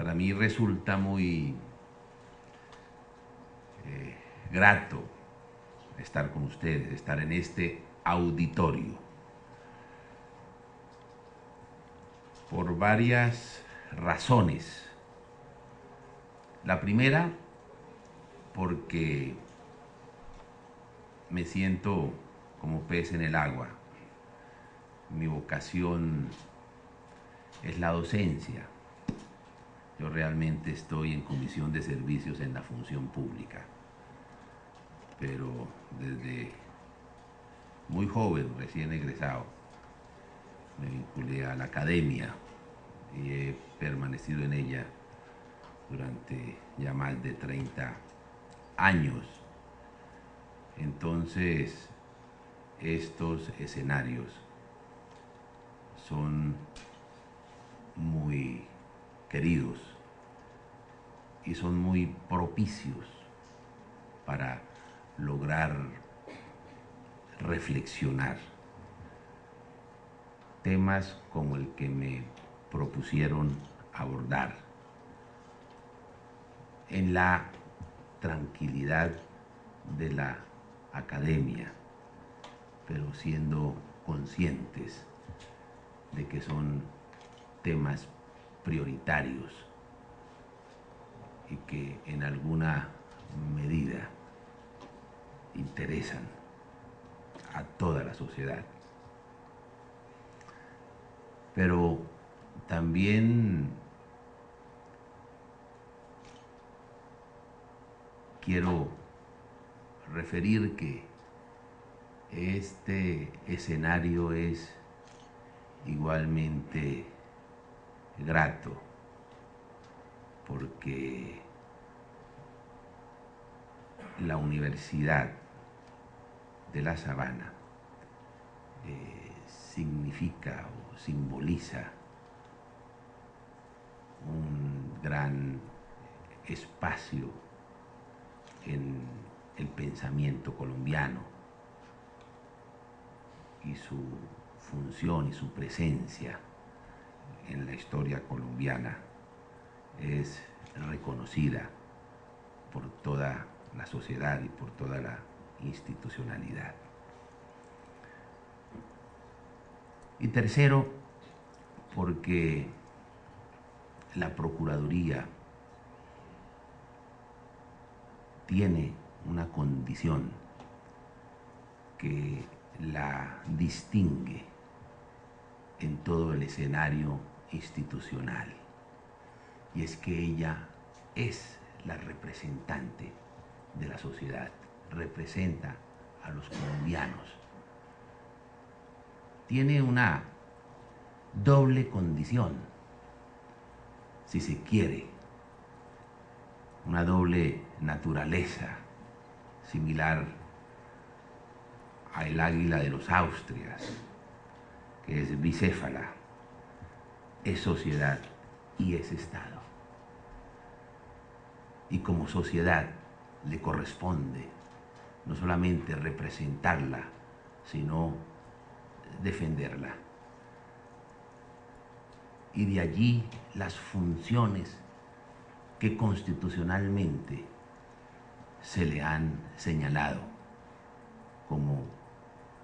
Para mí resulta muy grato estar con ustedes, estar en este auditorio, por varias razones. La primera, porque me siento como pez en el agua. Mi vocación es la docencia. Yo realmente estoy en comisión de servicios en la función pública, pero desde muy joven, recién egresado, me vinculé a la academia y he permanecido en ella durante ya más de 30 años. Entonces, estos escenarios son muy queridos y son muy propicios para lograr reflexionar temas como el que me propusieron abordar en la tranquilidad de la academia, pero siendo conscientes de que son temas prioritarios y que en alguna medida interesan a toda la sociedad. Pero también quiero referir que este escenario es igualmente grato, porque la Universidad de La Sabana significa o simboliza un gran espacio en el pensamiento colombiano, y su función y su presencia en la historia colombiana es reconocida por toda la sociedad y por toda la institucionalidad. Y tercero, porque la Procuraduría tiene una condición que la distingue en todo el escenario institucional, y es que ella es la representante de la sociedad, representa a los colombianos. Tiene una doble condición, si se quiere, una doble naturaleza, similar al águila de los Austrias, que es bicéfala, es sociedad y es Estado. Y como sociedad le corresponde no solamente representarla, sino defenderla. Y de allí las funciones que constitucionalmente se le han señalado como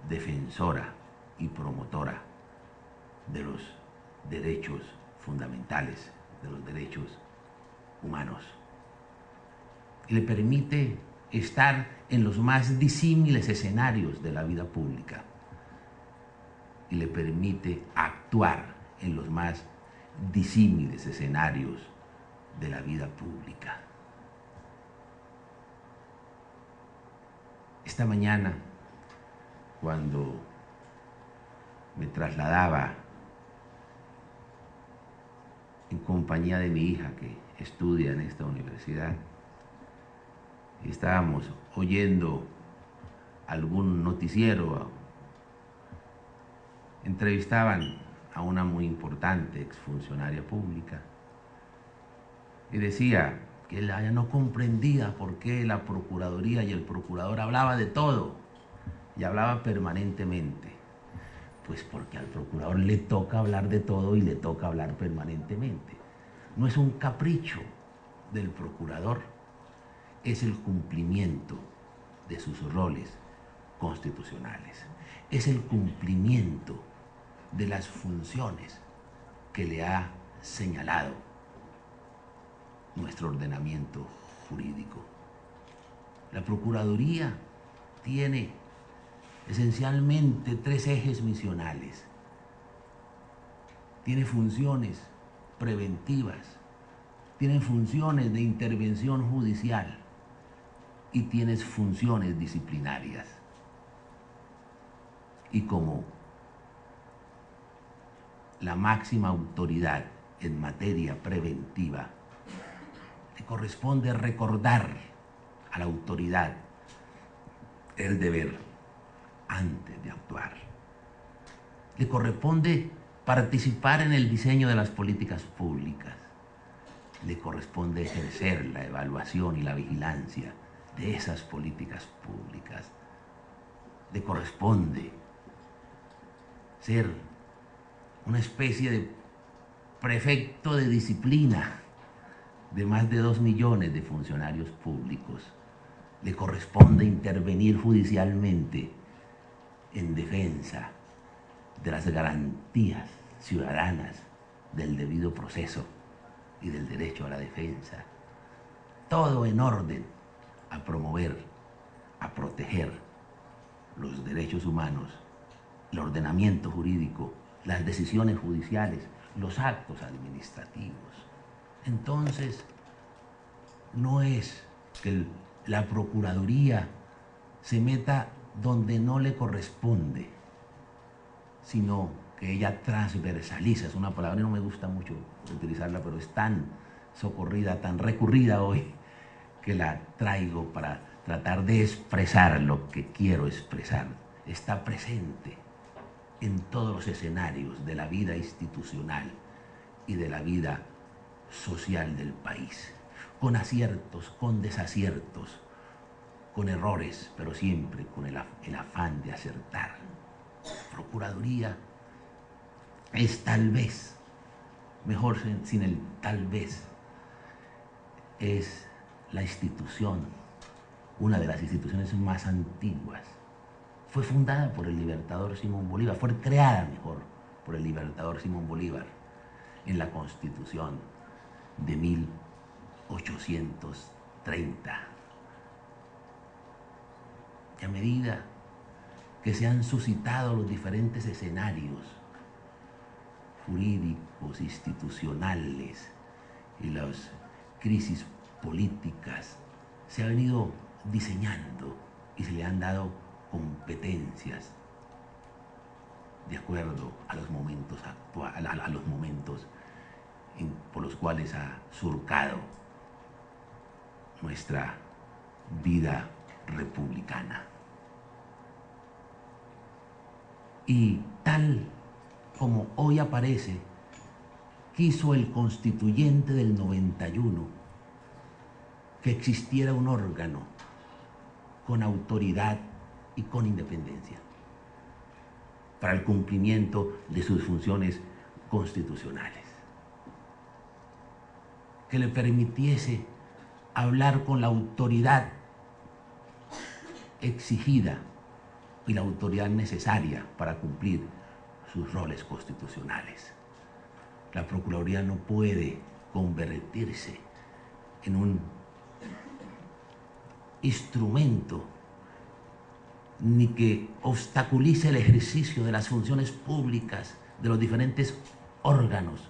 defensora y promotora de los derechos fundamentales, de los derechos humanos. Y le permite estar en los más disímiles escenarios de la vida pública, y le permite actuar en los más disímiles escenarios de la vida pública. Esta mañana, cuando me trasladaba en compañía de mi hija que estudia en esta universidad, estábamos oyendo algún noticiero, entrevistaban a una muy importante exfuncionaria pública y decía que ella no comprendía por qué la Procuraduría y el procurador hablaba de todo y hablaba permanentemente. Pues porque al procurador le toca hablar de todo y le toca hablar permanentemente. no es un capricho del procurador, es el cumplimiento de sus roles constitucionales, es el cumplimiento de las funciones que le ha señalado nuestro ordenamiento jurídico. La Procuraduría tiene esencialmente tres ejes misionales. Tiene funciones preventivas, tiene funciones de intervención judicial y tiene funciones disciplinarias. Y como la máxima autoridad en materia preventiva, le corresponde recordar a la autoridad el deber antes de actuar. Le corresponde participar en el diseño de las políticas públicas. Le corresponde ejercer la evaluación y la vigilancia de esas políticas públicas. Le corresponde ser una especie de prefecto de disciplina de más de 2 millones de funcionarios públicos. Le corresponde intervenir judicialmente en defensa de las garantías ciudadanas del debido proceso y del derecho a la defensa. Todo en orden a promover, a proteger los derechos humanos, el ordenamiento jurídico, las decisiones judiciales, los actos administrativos. Entonces, no es que la Procuraduría se meta donde no le corresponde, sino que ella transversaliza. Es una palabra que no me gusta mucho utilizarla, pero es tan socorrida, tan recurrida hoy, que la traigo para tratar de expresar lo que quiero expresar. Está presente en todos los escenarios de la vida institucional y de la vida social del país, con aciertos, con desaciertos, con errores, pero siempre con el afán de acertar. Procuraduría es tal vez, mejor sin el tal vez, es la institución, una de las instituciones más antiguas. Fue fundada por el libertador Simón Bolívar, fue creada mejor por el libertador Simón Bolívar en la Constitución de 1830. Y a medida que se han suscitado los diferentes escenarios jurídicos, institucionales y las crisis políticas, se ha venido diseñando y se le han dado competencias de acuerdo a los momentos actuales, a los momentos por los cuales ha surcado nuestra vida republicana. Y tal como hoy aparece, quiso el constituyente del 91 que existiera un órgano con autoridad y con independencia para el cumplimiento de sus funciones constitucionales, que le permitiese hablar con la autoridad exigida y la autoridad necesaria para cumplir sus roles constitucionales. La Procuraduría no puede convertirse en un instrumento ni que obstaculice el ejercicio de las funciones públicas de los diferentes órganos,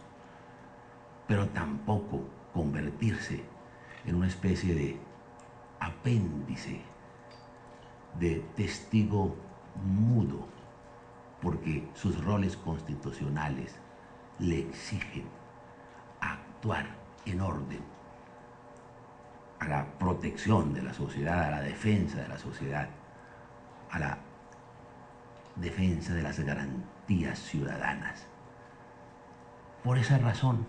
pero tampoco convertirse en una especie de apéndice, de testigo mudo, porque sus roles constitucionales le exigen actuar en orden a la protección de la sociedad, a la defensa de la sociedad, a la defensa de las garantías ciudadanas. Por esa razón,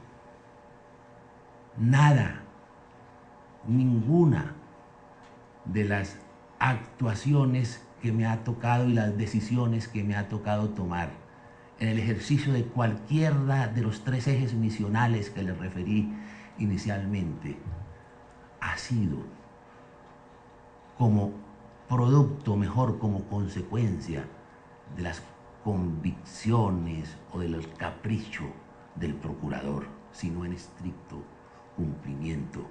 ninguna de las actuaciones que me ha tocado y las decisiones que me ha tocado tomar en el ejercicio de cualquiera de los tres ejes misionales que les referí inicialmente, ha sido como producto, mejor como consecuencia de las convicciones o del capricho del procurador, sino en estricto cumplimiento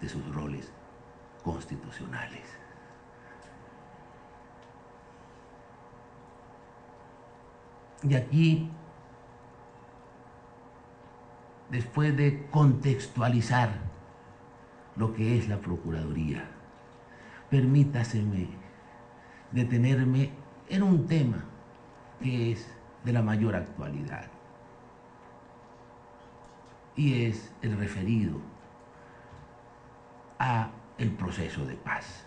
de sus roles constitucionales. Y aquí, después de contextualizar lo que es la Procuraduría, permítaseme detenerme en un tema que es de la mayor actualidad, y es el referido a el proceso de paz.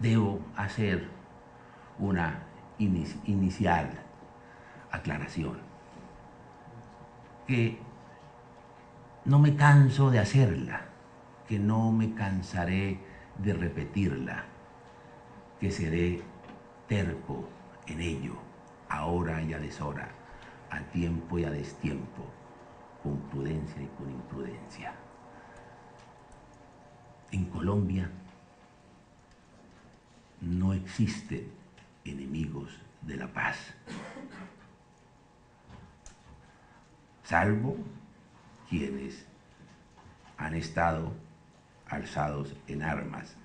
Debo hacer una inicial aclaración que no me canso de hacerla, que no me cansaré de repetirla, que seré terco en ello, ahora y a deshora, a tiempo y a destiempo, con prudencia y con imprudencia. En Colombia no existen enemigos de la paz, salvo quienes han estado alzados en armas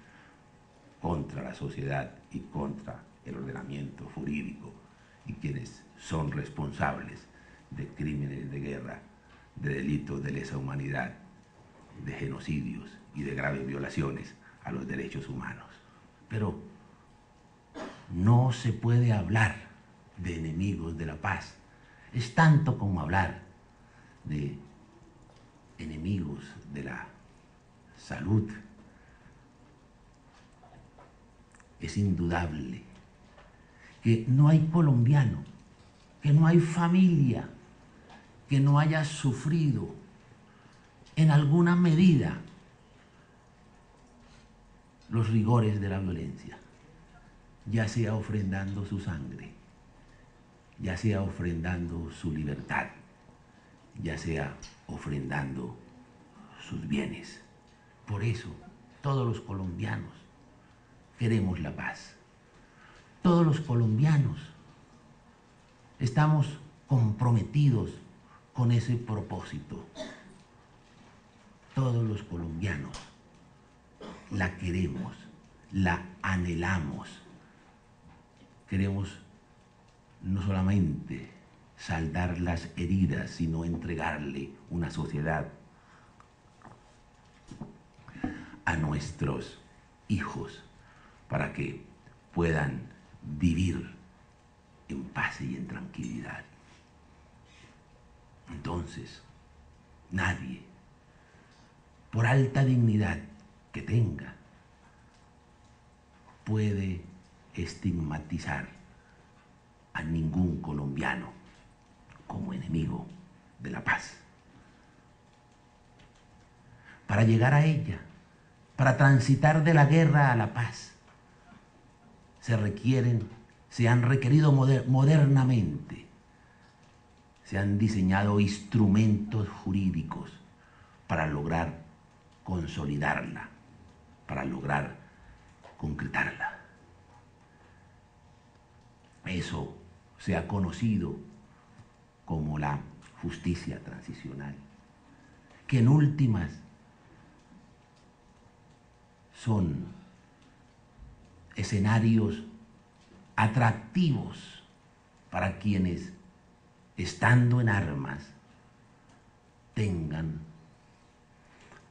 contra la sociedad y contra el ordenamiento jurídico, y quienes son responsables de crímenes de guerra, de delitos de lesa humanidad, de genocidios y de graves violaciones a los derechos humanos. Pero no se puede hablar de enemigos de la paz. Es tanto como hablar de enemigos de la salud. Es indudable que no hay colombiano, que no hay familia que no haya sufrido en alguna medida los rigores de la violencia, ya sea ofrendando su sangre, ya sea ofrendando su libertad, ya sea ofrendando sus bienes. Por eso, todos los colombianos queremos la paz. Todos los colombianos estamos comprometidos con ese propósito. Todos los colombianos la queremos, la anhelamos. Queremos no solamente saldar las heridas, sino entregarle una sociedad a nuestros hijos para que puedan vivir en paz y en tranquilidad. Entonces, nadie, por alta dignidad que tenga, puede estigmatizar a ningún colombiano como enemigo de la paz. Para llegar a ella, para transitar de la guerra a la paz, se han requerido modernamente, se han diseñado instrumentos jurídicos para lograr consolidarla, para lograr concretarla. Eso se ha conocido como la justicia transicional, que en últimas son escenarios atractivos para quienes, estando en armas, tengan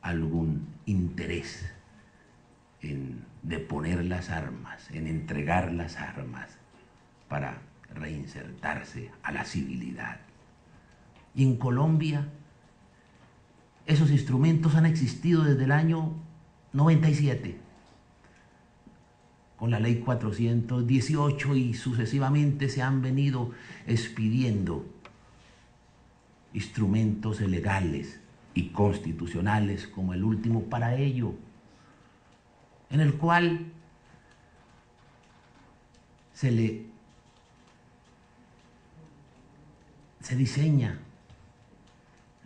algún interés en deponer las armas, en entregar las armas para reinsertarse a la civilidad. Y en Colombia esos instrumentos han existido desde el año 97, con la ley 418, y sucesivamente se han venido expidiendo instrumentos legales y constitucionales como el último para ello, en el cual se diseña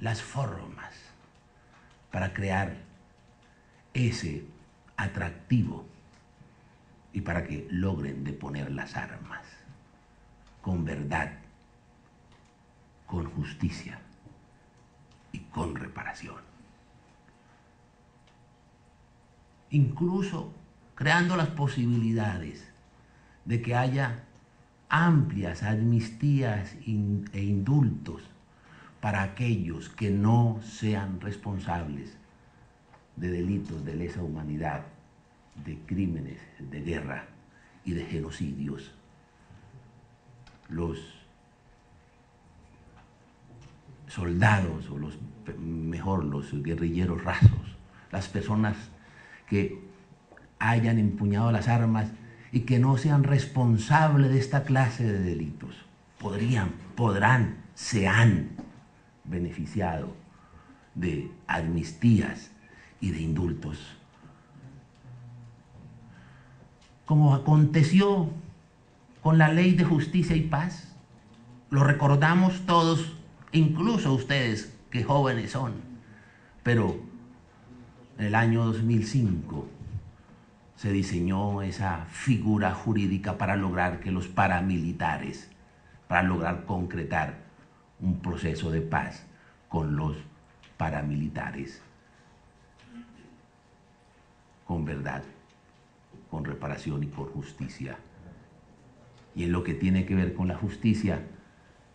las formas para crear ese atractivo y para que logren deponer las armas con verdad, con justicia y con reparación. Incluso creando las posibilidades de que haya amplias amnistías e indultos para aquellos que no sean responsables de delitos de lesa humanidad, de crímenes de guerra y de genocidios. Los soldados, o los guerrilleros rasos, las personas que hayan empuñado las armas y que no sean responsables de esta clase de delitos, se han beneficiado de amnistías y de indultos. Como aconteció con la Ley de Justicia y Paz, lo recordamos todos, incluso ustedes que jóvenes son, pero en el año 2005 se diseñó esa figura jurídica para lograr que los paramilitares, para lograr concretar un proceso de paz con los paramilitares, con verdad, con reparación y con justicia. Y en lo que tiene que ver con la justicia,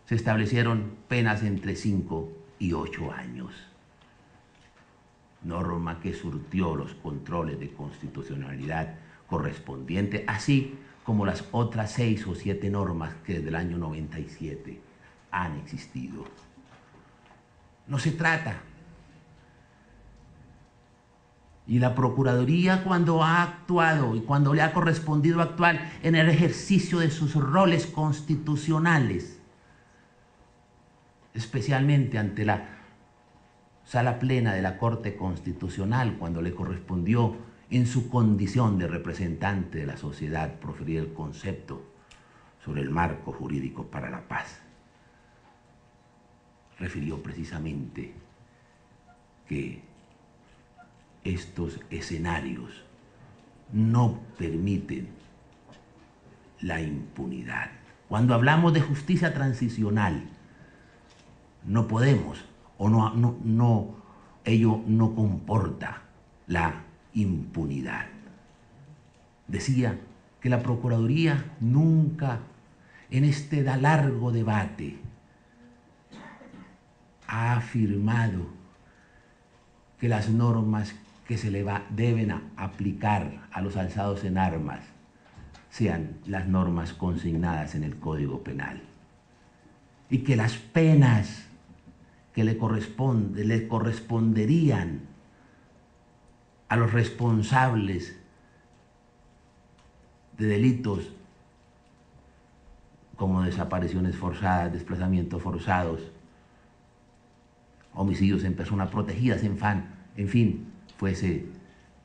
se establecieron penas entre 5 y 8 años. Norma que surtió los controles de constitucionalidad correspondiente, así como las otras 6 o 7 normas que desde el año 97 han existido. No se trata. Y la Procuraduría, cuando ha actuado y cuando le ha correspondido actuar en el ejercicio de sus roles constitucionales, especialmente ante la Sala Plena de la Corte Constitucional, cuando le correspondió en su condición de representante de la sociedad proferir el concepto sobre el marco jurídico para la paz, refirió precisamente que estos escenarios no permiten la impunidad. Cuando hablamos de justicia transicional, no podemos, ello no comporta la impunidad. Decía que la Procuraduría nunca, en este largo debate, ha afirmado que las normas que se deben aplicar a los alzados en armas sean las normas consignadas en el Código Penal, y que las penas que le corresponderían a los responsables de delitos como desapariciones forzadas, desplazamientos forzados, homicidios en personas protegidas, en fin, fuese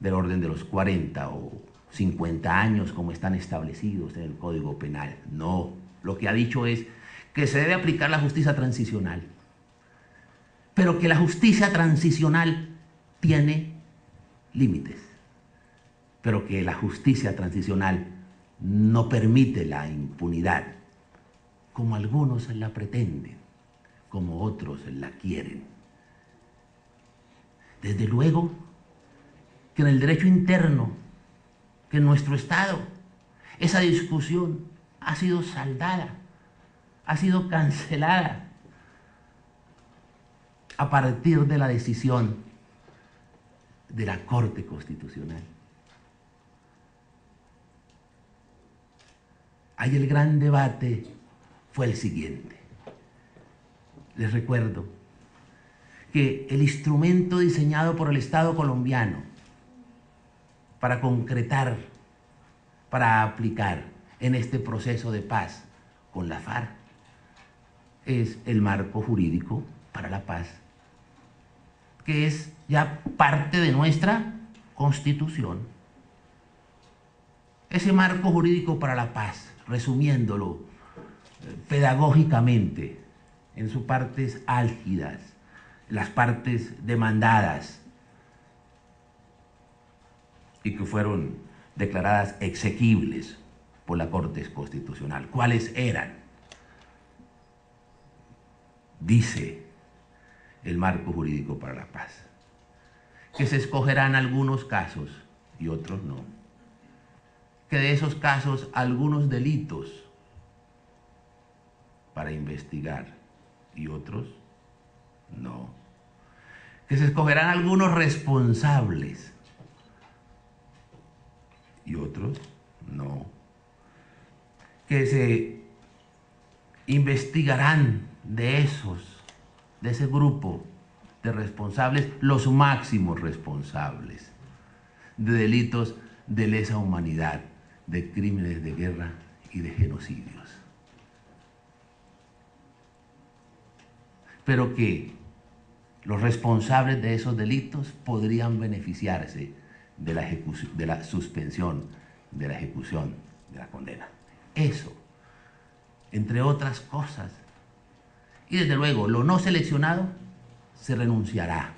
del orden de los 40 o 50 años como están establecidos en el Código Penal. No, lo que ha dicho es que se debe aplicar la justicia transicional, pero que la justicia transicional tiene límites, pero que la justicia transicional no permite la impunidad, como algunos la pretenden, como otros la quieren. Desde luego que en el derecho interno, que en nuestro Estado, esa discusión ha sido saldada, ha sido cancelada a partir de la decisión de la Corte Constitucional. Ahí el gran debate fue el siguiente. Les recuerdo que el instrumento diseñado por el Estado colombiano para concretar, para aplicar en este proceso de paz con la FARC es el marco jurídico para la paz, que es ya parte de nuestra Constitución. Ese marco jurídico para la paz, resumiéndolo pedagógicamente en sus partes álgidas, las partes demandadas y que fueron declaradas exequibles por la Corte Constitucional. ¿Cuáles eran? Dice el marco jurídico para la paz que se escogerán algunos casos y otros no. Que de esos casos algunos delitos para investigar y otros no. Que se escogerán algunos responsables y otros no. Que se investigarán de ese grupo de responsables, los máximos responsables de delitos de lesa humanidad, de crímenes de guerra y de genocidios. Pero que los responsables de esos delitos podrían beneficiarse de la suspensión de la ejecución de la condena. Eso, entre otras cosas. Y desde luego, lo no seleccionado se renunciará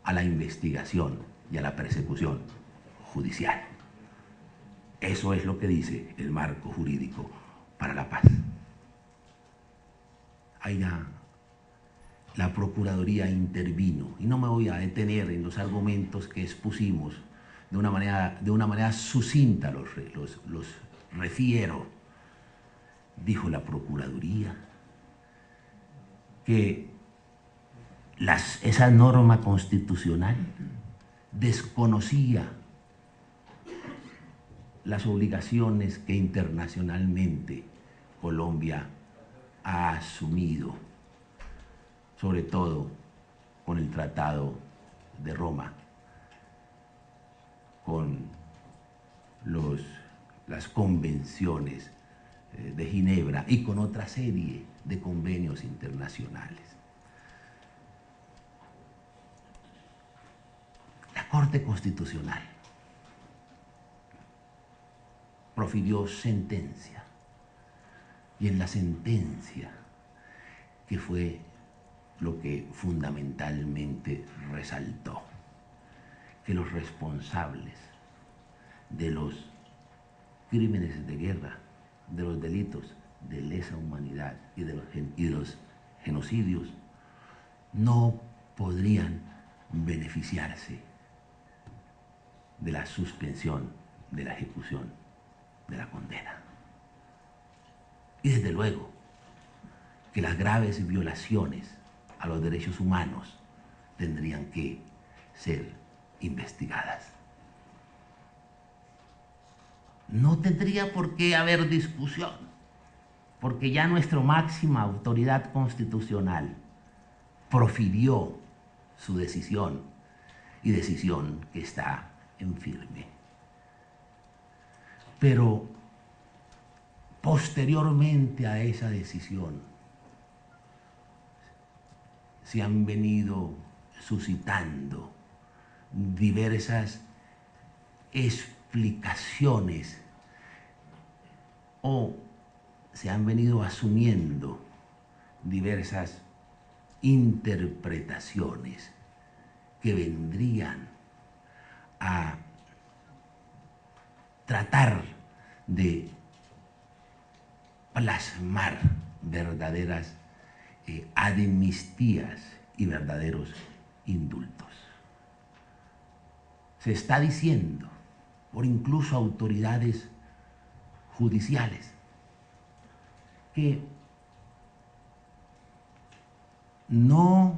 a la investigación y a la persecución judicial. Eso es lo que dice el marco jurídico para la paz. Allá la Procuraduría intervino, y no me voy a detener en los argumentos que expusimos de una manera sucinta, los refiero. Dijo la Procuraduría que esa norma constitucional desconocía las obligaciones que internacionalmente Colombia ha asumido, sobre todo con el Tratado de Roma, con las convenciones de Ginebra y con otra serie de convenios internacionales. La Corte Constitucional profirió sentencia, y en la sentencia, que fue lo que fundamentalmente resaltó, que los responsables de los crímenes de guerra, de los delitos de lesa humanidad y de los genocidios no podrían beneficiarse de la suspensión de la ejecución de la condena. Y desde luego que las graves violaciones a los derechos humanos tendrían que ser investigadas. No tendría por qué haber discusión, porque ya nuestra máxima autoridad constitucional profirió su decisión, y decisión que está en firme. Pero posteriormente a esa decisión se han venido suscitando diversas explicaciones, o se han venido asumiendo diversas interpretaciones que vendrían a tratar de plasmar verdaderas amnistías y verdaderos indultos. Se está diciendo por incluso autoridades judiciales que no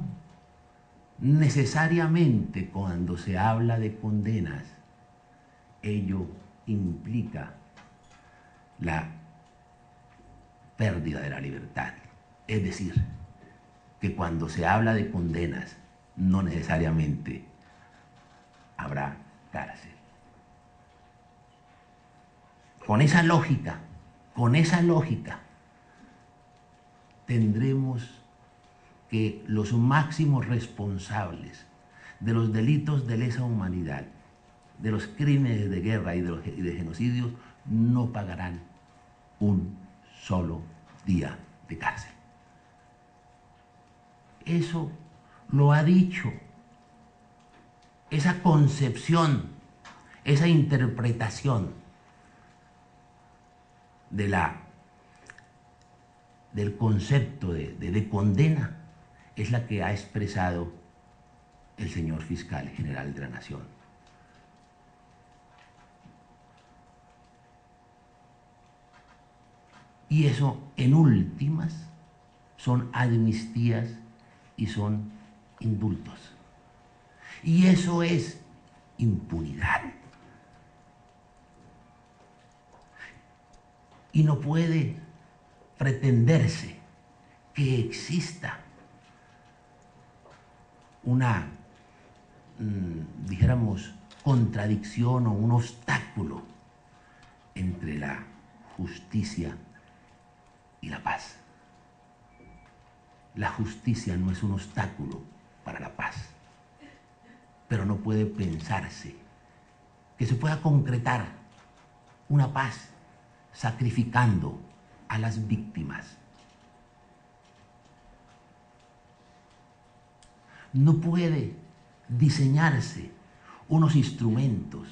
necesariamente cuando se habla de condenas ello implica la pérdida de la libertad. Es decir, que cuando se habla de condenas no necesariamente habrá cárcel. Con esa lógica, tendremos que los máximos responsables de los delitos de lesa humanidad de los crímenes de guerra y de genocidios no pagarán un solo día de cárcel. Eso lo ha dicho, esa concepción, esa interpretación del concepto de condena es la que ha expresado el señor fiscal general de la Nación. Y eso, en últimas, son amnistías y son indultos. Y eso es impunidad. Y no puede pretenderse que exista una, dijéramos, contradicción o un obstáculo entre la justicia y la paz. La justicia no es un obstáculo para la paz, pero no puede pensarse que se pueda concretar una paz sacrificando a las víctimas. No puede diseñarse unos instrumentos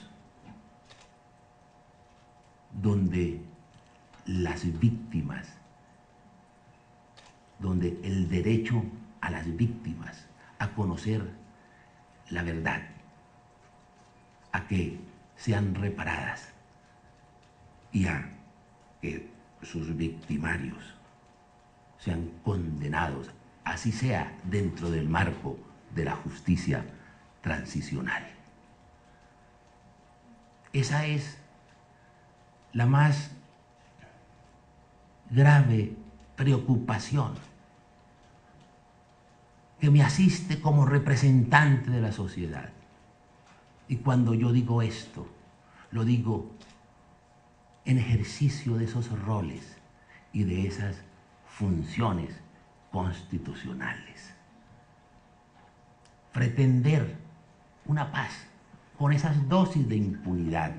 donde las víctimas, donde el derecho a las víctimas a conocer la verdad, a que sean reparadas y a que sus victimarios sean condenados, así sea dentro del marco de la justicia transicional. Esa es la más grave preocupación que me asiste como representante de la sociedad. Y cuando yo digo esto, lo digo en ejercicio de esos roles y de esas funciones constitucionales. Pretender una paz con esas dosis de impunidad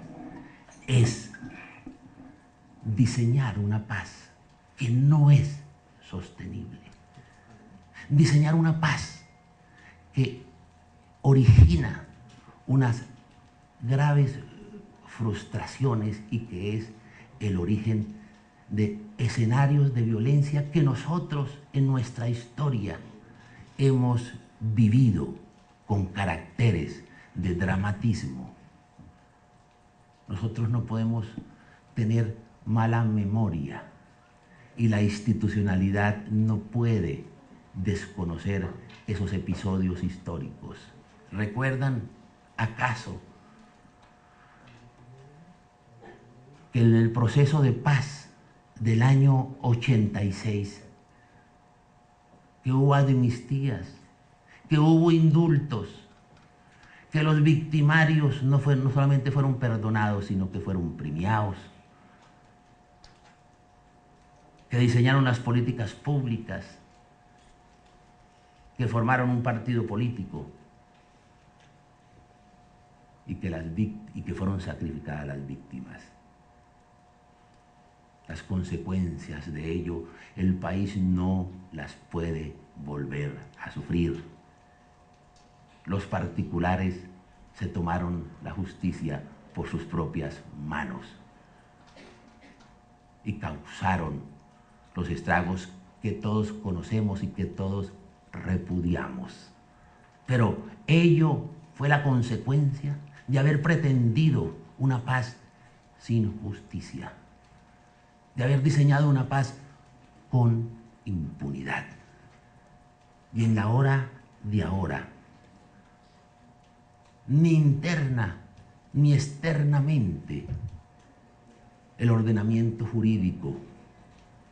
es diseñar una paz que no es sostenible. Diseñar una paz que origina unas graves frustraciones y que es el origen de escenarios de violencia que nosotros en nuestra historia hemos vivido con caracteres de dramatismo. Nosotros no podemos tener mala memoria y la institucionalidad no puede desconocer esos episodios históricos. ¿Recuerdan acaso que en el proceso de paz del año 86, que hubo amnistías, que hubo indultos, que los victimarios no solamente fueron perdonados, sino que fueron premiados, que diseñaron las políticas públicas, que formaron un partido político y que fueron sacrificadas las víctimas? Las consecuencias de ello, el país no las puede volver a sufrir. Los particulares se tomaron la justicia por sus propias manos y causaron los estragos que todos conocemos y que todos repudiamos. Pero ello fue la consecuencia de haber pretendido una paz sin justicia, de haber diseñado una paz con impunidad. Y en la hora de ahora, ni interna ni externamente, el ordenamiento jurídico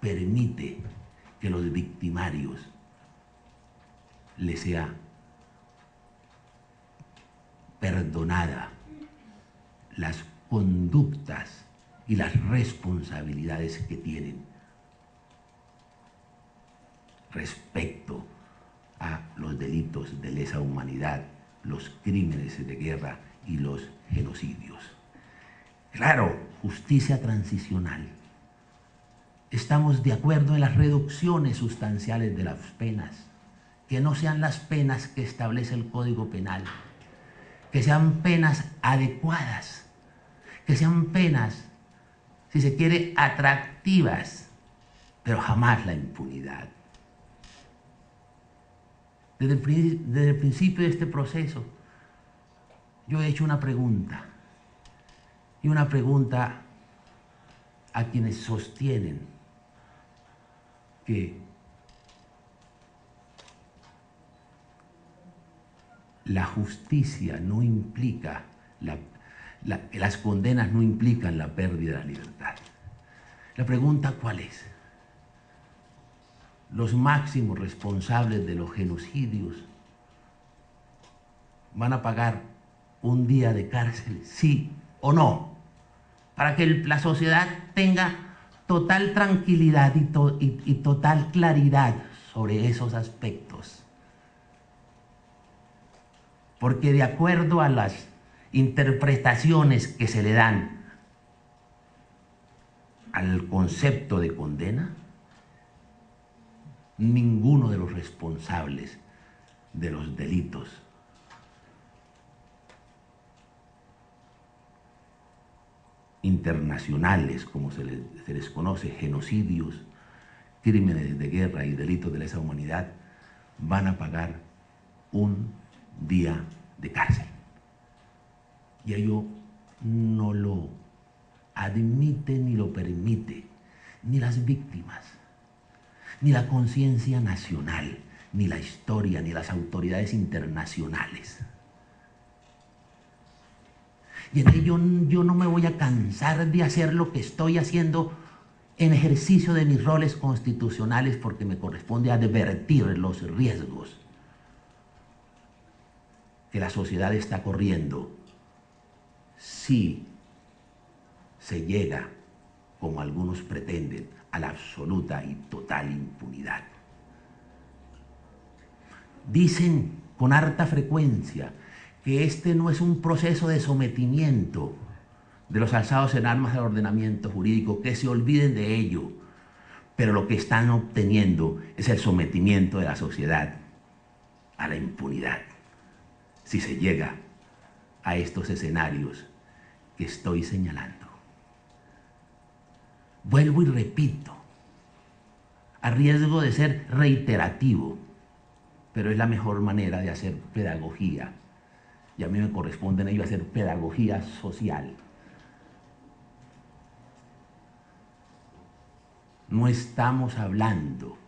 permite que los victimarios les sea perdonada las conductas y las responsabilidades que tienen respecto a los delitos de lesa humanidad, los crímenes de guerra y los genocidios. Claro, justicia transicional. Estamos de acuerdo en las reducciones sustanciales de las penas, que no sean las penas que establece el Código Penal, que sean penas adecuadas, que sean penas, si se quiere, atractivas, pero jamás la impunidad. Desde el principio de este proceso, yo he hecho una pregunta, y una pregunta a quienes sostienen que la justicia no implica, las condenas no implican la pérdida de la libertad. La pregunta, ¿cuál es? Los máximos responsables de los genocidios van a pagar un día de cárcel, sí o no, para que la sociedad tenga total tranquilidad y total claridad sobre esos aspectos. Porque de acuerdo a las interpretaciones que se le dan al concepto de condena, ninguno de los responsables de los delitos internacionales, como se les conoce, genocidios, crímenes de guerra y delitos de lesa humanidad, van a pagar un día de cárcel. Y ello no lo admite ni lo permite ni las víctimas, ni la conciencia nacional, ni la historia, ni las autoridades internacionales. Y en ello yo no me voy a cansar de hacer lo que estoy haciendo en ejercicio de mis roles constitucionales, porque me corresponde advertir los riesgos que la sociedad está corriendo si se llega, como algunos pretenden, a la absoluta y total impunidad. Dicen con harta frecuencia que este no es un proceso de sometimiento de los alzados en armas al ordenamiento jurídico, que se olviden de ello, pero lo que están obteniendo es el sometimiento de la sociedad a la impunidad, si se llega a estos escenarios que estoy señalando. Vuelvo y repito, a riesgo de ser reiterativo, pero es la mejor manera de hacer pedagogía, y a mí me corresponde en ello hacer pedagogía social. No estamos hablando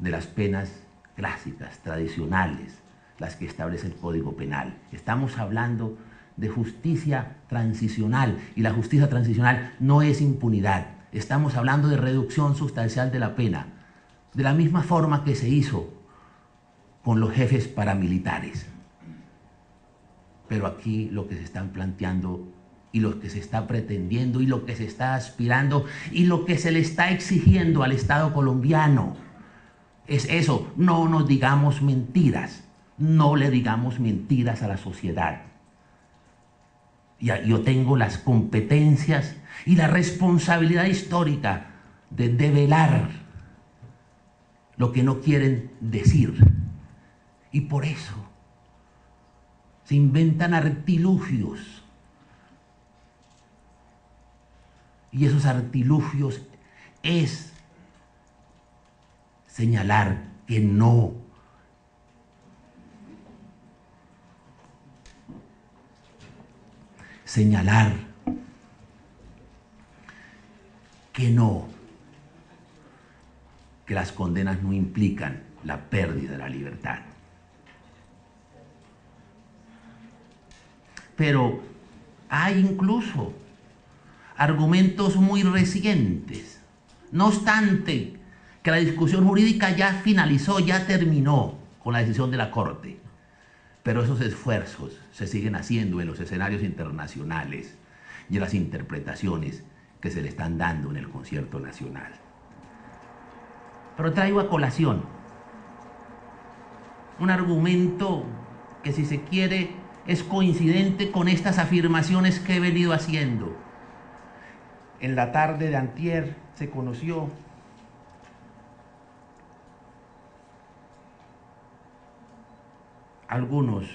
de las penas clásicas, tradicionales, las que establece el Código Penal. Estamos hablando de justicia transicional, y la justicia transicional no es impunidad. Estamos hablando de reducción sustancial de la pena, de la misma forma que se hizo con los jefes paramilitares. Pero aquí lo que se están planteando y lo que se está pretendiendo y lo que se está aspirando y lo que se le está exigiendo al Estado colombiano es eso: no nos digamos mentiras, no le digamos mentiras a la sociedad. Yo tengo las competencias y la responsabilidad histórica de develar lo que no quieren decir, y por eso se inventan artilugios, y esos artilugios es señalar que no, señalar que no, que las condenas no implican la pérdida de la libertad. Pero hay incluso argumentos muy recientes. No obstante que la discusión jurídica ya finalizó, ya terminó con la decisión de la Corte, pero esos esfuerzos se siguen haciendo en los escenarios internacionales y en las interpretaciones que se le están dando en el concierto nacional. Pero traigo a colación un argumento que, si se quiere, es coincidente con estas afirmaciones que he venido haciendo. En la tarde de antier se conoció algunos,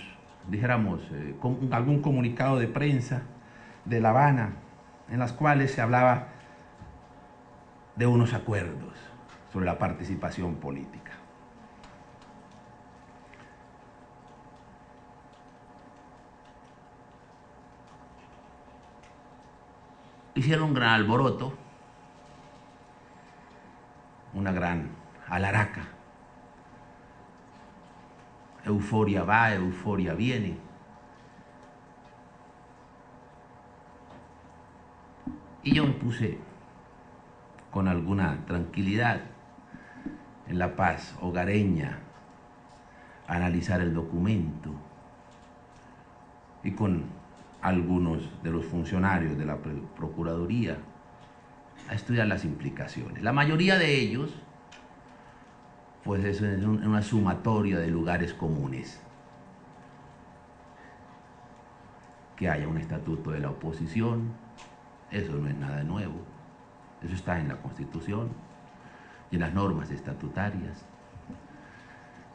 dijéramos, algún comunicado de prensa de La Habana, en las cuales se hablaba de unos acuerdos sobre la participación política. Hicieron un gran alboroto, una gran alaraca. Euforia va, euforia viene. Y yo me puse con alguna tranquilidad, en la paz hogareña, a analizar el documento y con algunos de los funcionarios de la Procuraduría a estudiar las implicaciones. La mayoría de ellos, pues es una sumatoria de lugares comunes. Que haya un estatuto de la oposición, eso no es nada nuevo. Eso está en la Constitución y en las normas estatutarias.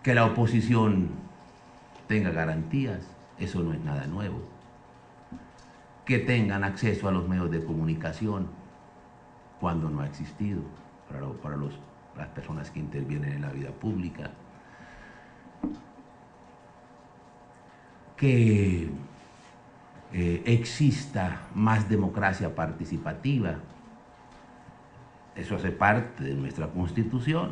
Que la oposición tenga garantías, eso no es nada nuevo. Que tengan acceso a los medios de comunicación, cuando no ha existido, para las personas que intervienen en la vida pública. Que exista más democracia participativa, eso hace parte de nuestra Constitución.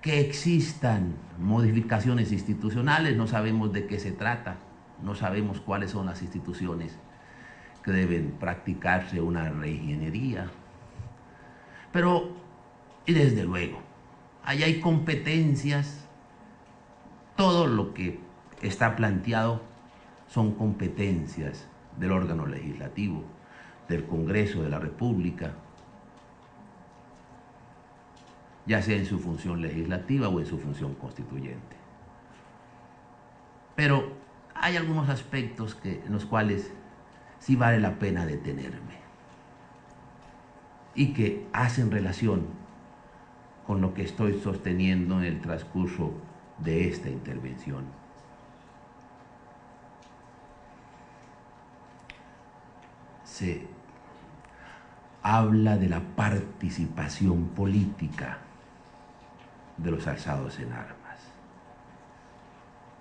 Que existan modificaciones institucionales, no sabemos de qué se trata, no sabemos cuáles son las instituciones que deben practicarse una reingeniería. Pero, y desde luego, ahí hay competencias, todo lo que está planteado son competencias del órgano legislativo, del Congreso de la República, ya sea en su función legislativa o en su función constituyente. Pero hay algunos aspectos en los cuales sí vale la pena detenerme y que hacen relación con lo que estoy sosteniendo en el transcurso de esta intervención. Se habla de la participación política de los alzados en armas,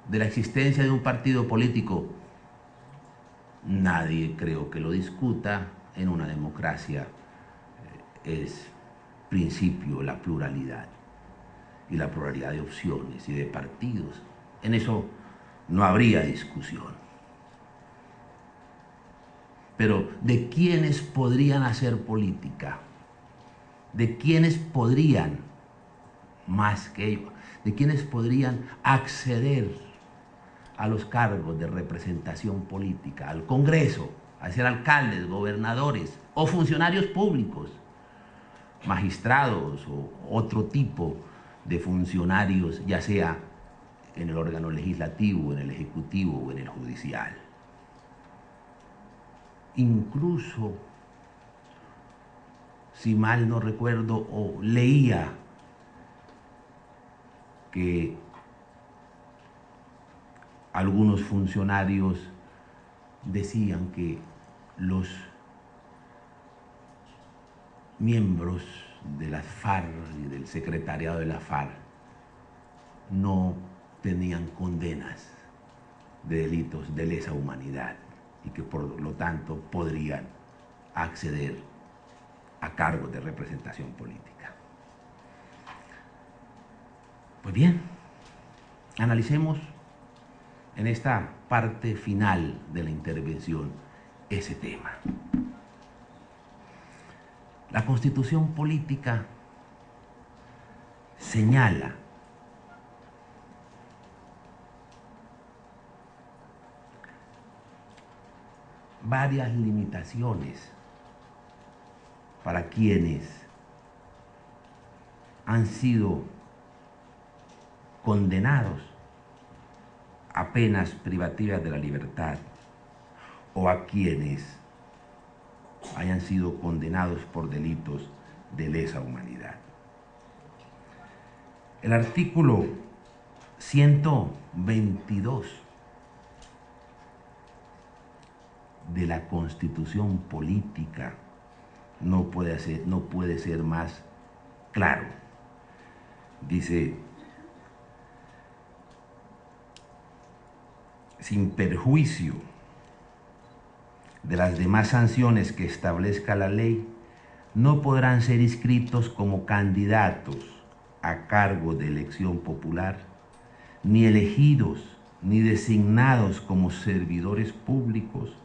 de la existencia de un partido político. Nadie creo que lo discuta. En una democracia es principio la pluralidad y la pluralidad de opciones y de partidos. En eso no habría discusión. Pero ¿de quiénes podrían hacer política? ¿De quiénes podrían, más que ellos, de quiénes podrían acceder a los cargos de representación política, al Congreso, a ser alcaldes, gobernadores o funcionarios públicos, magistrados o otro tipo de funcionarios, ya sea en el órgano legislativo, en el ejecutivo o en el judicial? Incluso, si mal no recuerdo, o leía que algunos funcionarios decían que los miembros de las FARC y del secretariado de la FARC no tenían condenas de delitos de lesa humanidad y que por lo tanto podrían acceder a cargos de representación política. Pues bien, analicemos en esta parte final de la intervención ese tema. La Constitución política señala varias limitaciones para quienes han sido condenados penas privativas de la libertad o a quienes hayan sido condenados por delitos de lesa humanidad. El artículo 122 de la Constitución Política no puede ser más claro. Dice: sin perjuicio de las demás sanciones que establezca la ley, no podrán ser inscritos como candidatos a cargo de elección popular, ni elegidos, ni designados como servidores públicos,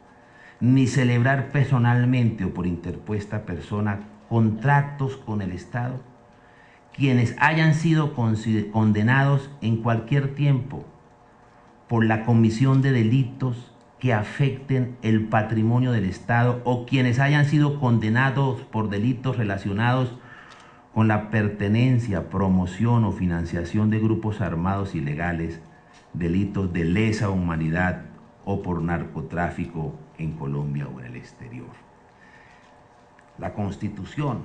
ni celebrar personalmente o por interpuesta persona contratos con el Estado, quienes hayan sido condenados en cualquier tiempo por la comisión de delitos que afecten el patrimonio del Estado o quienes hayan sido condenados por delitos relacionados con la pertenencia, promoción o financiación de grupos armados ilegales, delitos de lesa humanidad o por narcotráfico en Colombia o en el exterior. La Constitución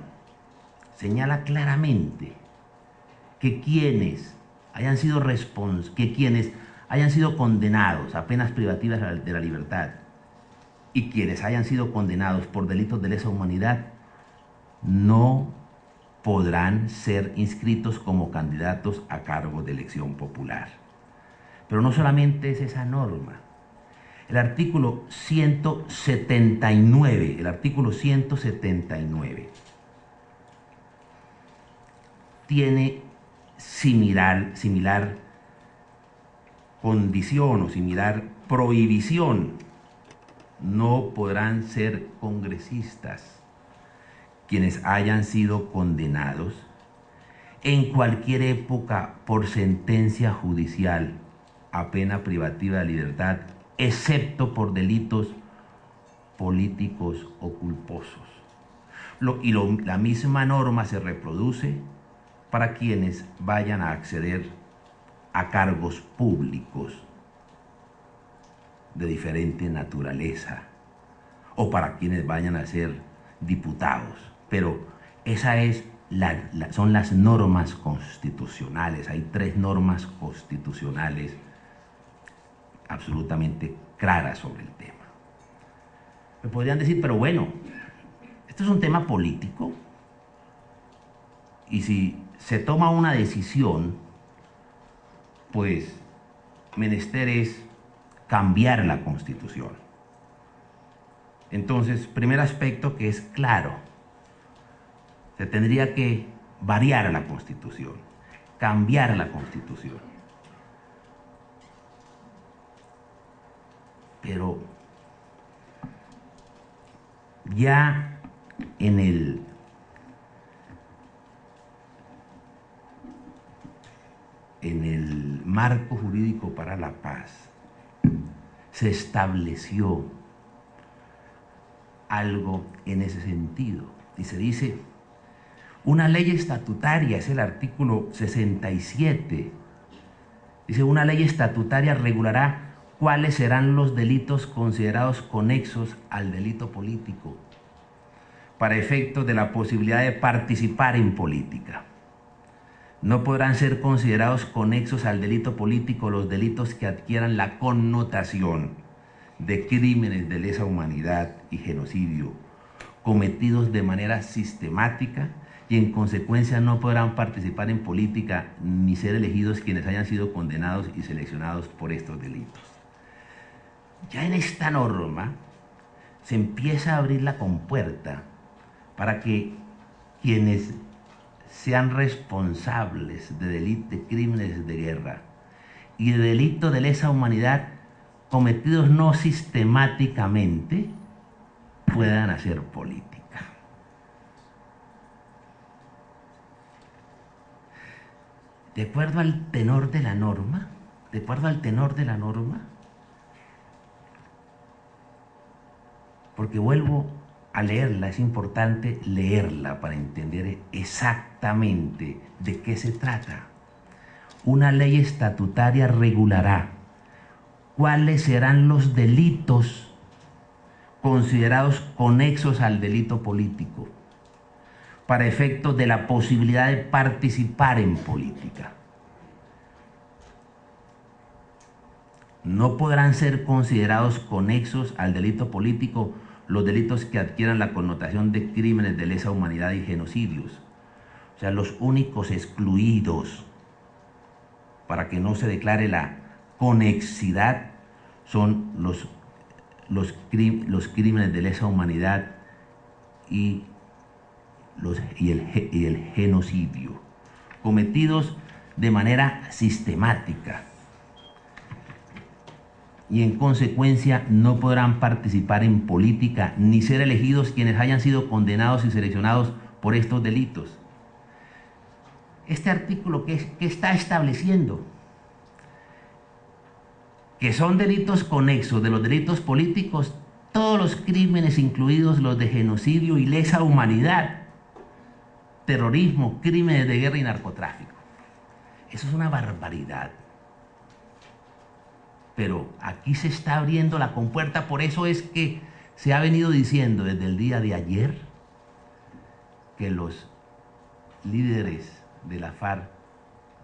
señala claramente que quienes hayan sido condenados a penas privativas de la libertad y quienes hayan sido condenados por delitos de lesa humanidad no podrán ser inscritos como candidatos a cargo de elección popular. Pero no solamente es esa norma. El artículo 179 tiene similar condición o similar prohibición. No podrán ser congresistas quienes hayan sido condenados en cualquier época por sentencia judicial a pena privativa de libertad, excepto por delitos políticos o culposos. La misma norma se reproduce para quienes vayan a acceder a cargos públicos de diferente naturaleza o para quienes vayan a ser diputados. Pero esa son las normas constitucionales. Hay 3 normas constitucionales absolutamente claras sobre el tema. Me podrían decir, pero bueno, esto es un tema político y si se toma una decisión, pues menester es cambiar la Constitución. Entonces, primer aspecto que es claro, se tendría que variar la Constitución, cambiar la Constitución. Pero ya en el marco jurídico para la paz se estableció algo en ese sentido. Y se dice, una ley estatutaria, es el artículo 67, dice, una ley estatutaria regulará cuáles serán los delitos considerados conexos al delito político para efectos de la posibilidad de participar en política. No podrán ser considerados conexos al delito político los delitos que adquieran la connotación de crímenes de lesa humanidad y genocidio cometidos de manera sistemática, y en consecuencia no podrán participar en política ni ser elegidos quienes hayan sido condenados y seleccionados por estos delitos. Ya en esta norma se empieza a abrir la compuerta para que quienes sean responsables de crímenes de guerra y de delitos de lesa humanidad cometidos no sistemáticamente puedan hacer política. De acuerdo al tenor de la norma, porque vuelvo a leerla, es importante leerla para entender exactamente de qué se trata. Una ley estatutaria regulará cuáles serán los delitos considerados conexos al delito político para efectos de la posibilidad de participar en política. No podrán ser considerados conexos al delito político los delitos que adquieran la connotación de crímenes de lesa humanidad y genocidios. O sea, los únicos excluidos para que no se declare la conexidad son los crímenes de lesa humanidad y el genocidio, cometidos de manera sistemática. Y en consecuencia no podrán participar en política ni ser elegidos quienes hayan sido condenados y seleccionados por estos delitos. Este artículo, ¿qué está estableciendo? Que son delitos conexos de los delitos políticos todos los crímenes, incluidos los de genocidio y lesa humanidad, terrorismo, crímenes de guerra y narcotráfico. Eso es una barbaridad. Pero aquí se está abriendo la compuerta, por eso es que se ha venido diciendo desde el día de ayer que los líderes de la FARC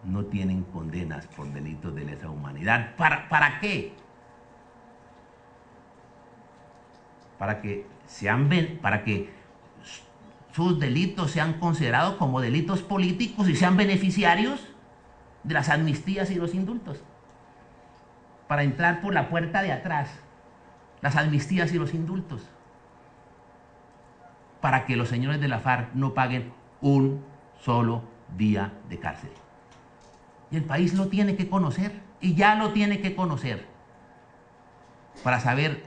no tienen condenas por delitos de lesa humanidad. ¿Para qué? Para que sus delitos sean considerados como delitos políticos y sean beneficiarios de las amnistías y los indultos. Para entrar por la puerta de atrás, las amnistías y los indultos, para que los señores de la FARC no paguen un solo día de cárcel. Y el país lo tiene que conocer, y ya lo tiene que conocer, para saber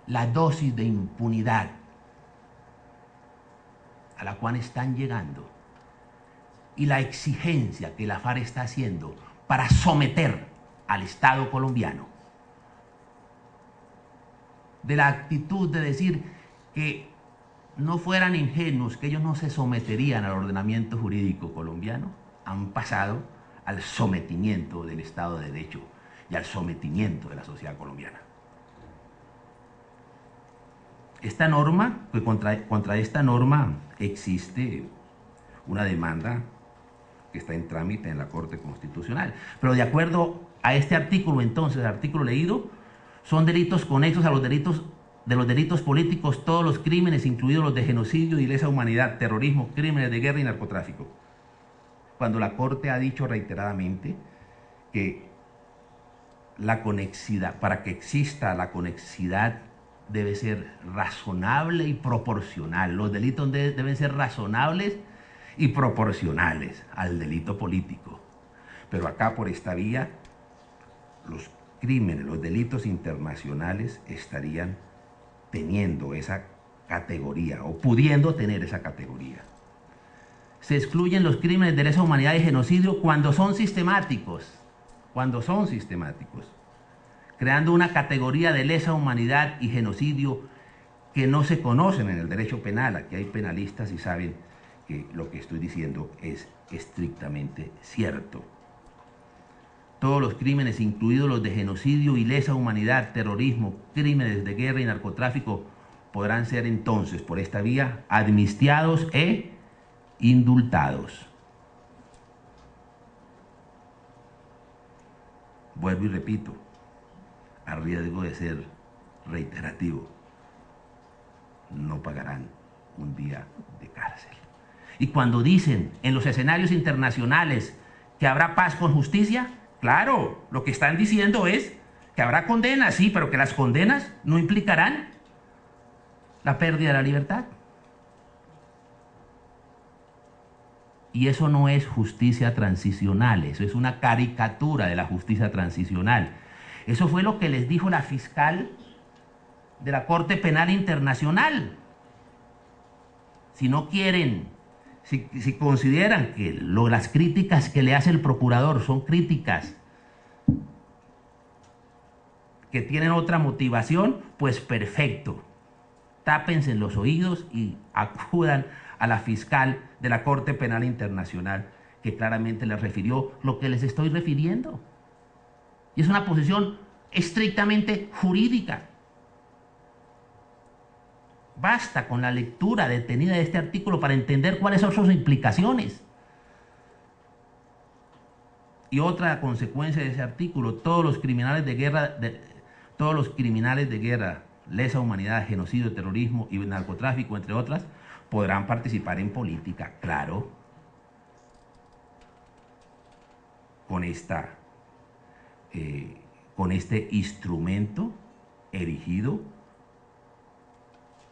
la dosis de impunidad a la cual están llegando y la exigencia que la FARC está haciendo para someter al Estado colombiano. De la actitud de decir que no fueran ingenuos, que ellos no se someterían al ordenamiento jurídico colombiano, han pasado al sometimiento del Estado de Derecho y al sometimiento de la sociedad colombiana. Esta norma, pues contra esta norma existe una demanda que está en trámite en la Corte Constitucional. Pero de acuerdo a este artículo, entonces, el artículo leído, son delitos conexos a los delitos políticos todos los crímenes, incluidos los de genocidio y lesa humanidad, terrorismo, crímenes de guerra y narcotráfico. Cuando la Corte ha dicho reiteradamente que la conexidad, para que exista la conexidad, debe ser razonable y proporcional. Los delitos deben ser razonables y proporcionales al delito político. Pero acá, por esta vía, los crímenes, los delitos internacionales estarían teniendo esa categoría o pudiendo tener esa categoría. Se excluyen los crímenes de lesa humanidad y genocidio cuando son sistemáticos, creando una categoría de lesa humanidad y genocidio que no se conocen en el derecho penal. Aquí hay penalistas y saben que lo que estoy diciendo es estrictamente cierto. Todos los crímenes, incluidos los de genocidio y lesa humanidad, terrorismo, crímenes de guerra y narcotráfico, podrán ser entonces, por esta vía, amnistiados e indultados. Vuelvo y repito, a riesgo de ser reiterativo, no pagarán un día de cárcel. Y cuando dicen en los escenarios internacionales que habrá paz con justicia, claro, lo que están diciendo es que habrá condenas, sí, pero que las condenas no implicarán la pérdida de la libertad. Y eso no es justicia transicional, eso es una caricatura de la justicia transicional. Eso fue lo que les dijo la fiscal de la Corte Penal Internacional. Si no quieren, si consideran que las críticas que le hace el procurador son críticas que tienen otra motivación, pues perfecto. Tápense los oídos y acudan a la fiscal de la Corte Penal Internacional, que claramente les refirió lo que les estoy refiriendo. Y es una posición estrictamente jurídica. Basta con la lectura detenida de este artículo para entender cuáles son sus implicaciones. Y otra consecuencia de ese artículo: todos los criminales de guerra, lesa humanidad, genocidio, terrorismo y narcotráfico, entre otras, podrán participar en política, claro, con este instrumento erigido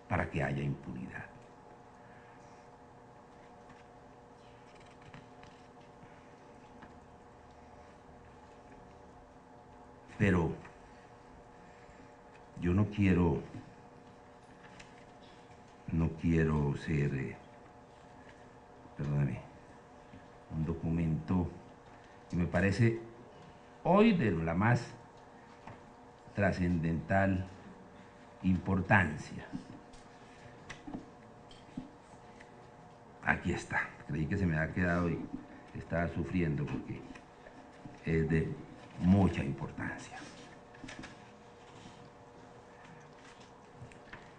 para que haya impunidad. Pero yo no quiero ser, perdóname, un documento que me parece hoy de la más trascendental importancia. Aquí está. Creí que se me había quedado y estaba sufriendo porque es de mucha importancia.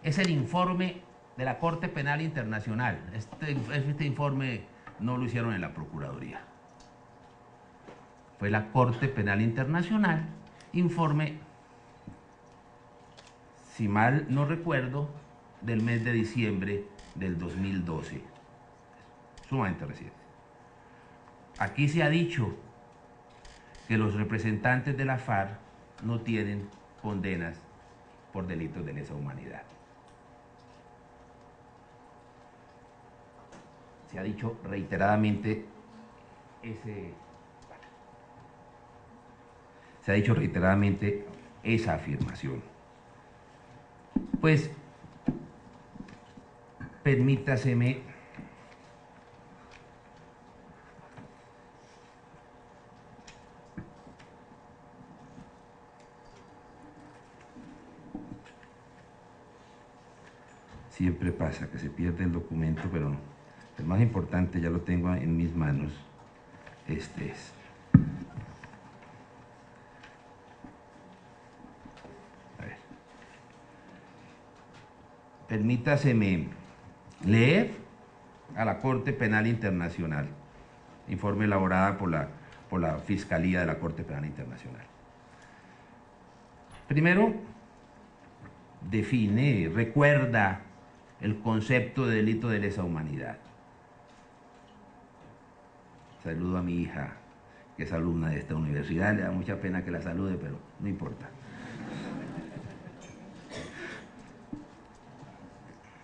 Es el informe de la Corte Penal Internacional. Este informe no lo hicieron en la Procuraduría. Fue la Corte Penal Internacional, informe, si mal no recuerdo, del mes de diciembre del 2012. Sumamente reciente. Aquí se ha dicho que los representantes de la FARC no tienen condenas por delitos de lesa humanidad. Se ha dicho reiteradamente esa afirmación. Pues permítaseme siempre pasa que se pierde el documento, pero el más importante ya lo tengo en mis manos. Este es. A ver. Permítaseme leer a la Corte Penal Internacional, informe elaborada por la Fiscalía de la Corte Penal Internacional. Primero, recuerda el concepto de delito de lesa humanidad. Saludo a mi hija, que es alumna de esta universidad. Le da mucha pena que la salude, pero no importa.